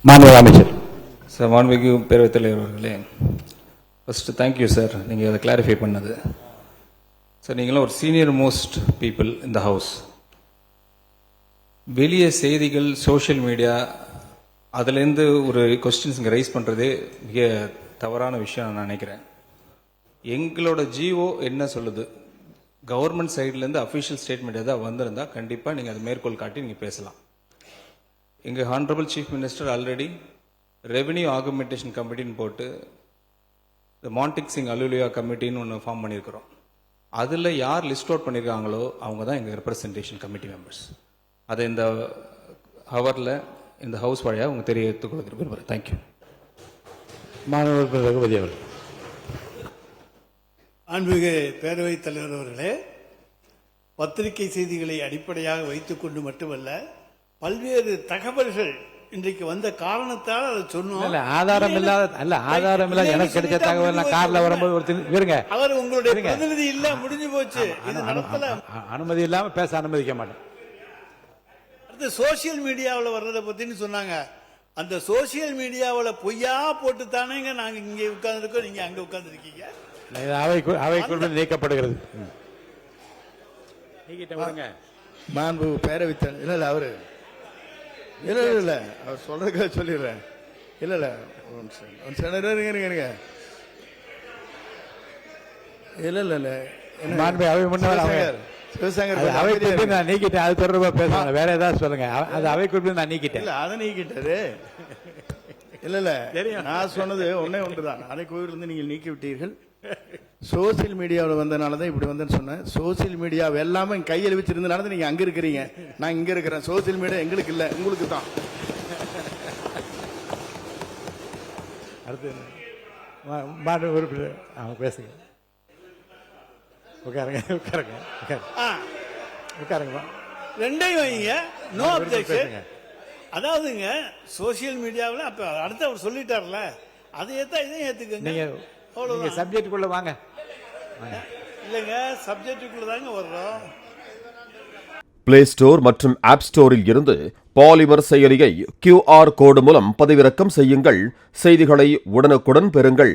மாண்புமிகு அமைச்சர். சார், மாண்புமிகு பேரவைத் தலைவர் அவர்களே, ஃபர்ஸ்ட் தேங்க்யூ சார், நீங்கள் அதை கிளாரிஃபை பண்ணது. சார், நீங்களும் ஒரு சீனியர் மோஸ்ட் பீப்புள் இந்த ஹவுஸ். வெளியே செய்திகள், சோஷியல் மீடியா, அதுலேருந்து ஒரு கொஸ்டின்ஸ் இங்கே ரைஸ் பண்ணுறதே மிக தவறான விஷயம் நான் நினைக்கிறேன். எங்களோட ஜிஓ என்ன சொல்லுது, கவர்மெண்ட் சைட்லேருந்து அஃபிஷியல் ஸ்டேட்மெண்ட் எதாவது வந்திருந்தால் கண்டிப்பாக நீங்கள் அதை மேற்கோள் காட்டி நீங்கள் பேசலாம். எங்கள் honourable chief minister already revenue augmentation கமிட்டின்னு போட்டு இந்த மான்டிக் சிங் அலுலியா கமிட்டின்னு ஒன்று ஃபார்ம் பண்ணியிருக்கிறோம். அதில் யார் லிஸ்ட் அவுட் பண்ணியிருக்காங்களோ அவங்க தான் எங்கள் ரெப்ரசன்டேஷன் கமிட்டி மெம்பர்ஸ். அதை இந்த ஹவரில் இந்த ஹவுஸ் வழியாக அவங்க தெரிவித்துக் கொடுக்க விரும்புகிறேன். தேங்க்யூ. மாணவர் ரகுபதி அவர்கள். மாண்புமிகு பேரவைத் தலைவர் அவர்களே, பத்திரிகை செய்திகளை அடிப்படையாக வைத்துக்கொண்டு மட்டுமல்ல, பல்வேறு தகவல்கள் இன்றைக்கு வந்த காரணத்தால் அதை சொன்னோம். ஆதாரம் இல்லாத எனக்கு கிடைச்ச தகவல் நான் கார்ல வரும்போது ஒருத்தர் அவர் உங்களுடைய பிரதிநிதி இல்ல, முடிஞ்சு போச்சு. அனுமதி இல்லாம பேச அனுமதிக்க மாட்டேன். அடுத்து சோசியல் மீடியாவில் வர்றதை பத்தின்னு சொன்னாங்க. அந்த சோசியல் மீடியாவில் பொய்யா போட்டு தானேங்க நாங்க இங்க உட்கார்ந்துருக்கோம், நீங்க அங்க உட்கார்ந்து இருக்கீங்க. அவை குறிப்பில் நீக்கப்படுகிறது. மாண்பு பேரவைத் தலைவர் இல்ல அவரு இல்ல அவர் சொல்றதுக்காக சொல்லிடுறேன். இல்ல நான் நீக்கிட்டேன். அது தொடர்பா பேசுவாங்க, வேற ஏதாவது சொல்லுங்க. அது அவை குறிப்பில் நான் நீக்கிட்டேன். அதை நீக்கிட்டது இல்ல நான் சொன்னது ஒன்னே ஒன்றுதான். அதை கோயிலிருந்து நீங்கள் நீக்கி விட்டீர்கள். சோசியல் மீடியாவில் வந்தனாலதான் இப்படி வந்தேன்னு சொன்னேன். சோசியல் மீடியா எல்லாமே கையில் வச்சிருந்தனால நீங்க அங்க இருக்கிறீங்க, நான் இங்க இருக்கிறேன். சோசியல் மீடியா எங்களுக்கு இல்ல, உங்களுக்கு தான். அடுத்து மாநில உறுப்பினர் அவங்க பேசுங்க. உட்காருங்க உட்காருங்க உட்காருங்க. ரெண்டையும் வைங்க, நோ அப்ஜெக்ஷன். அதாவதுங்க சோசியல் மீடியாவில் அப்ப அடுத்து அவர் சொல்லிட்டார்ல, அதை ஏத்தா இதையும் ஏத்துக்கங்க. நீங்க சப்ஜெக்டுக்குள்ள வாங்க. இல்லைங்க, சப்ஜெக்டுக்குள்ள தாங்க வர்றோம். பிளே ஸ்டோர் மற்றும் ஆப் ஸ்டோரில் இருந்து பாலிமர் செயலியை QR கோடு மூலம் பதிவிறக்கம் செய்யுங்கள். செய்திகளை உடனுக்குடன் பெறுங்கள்.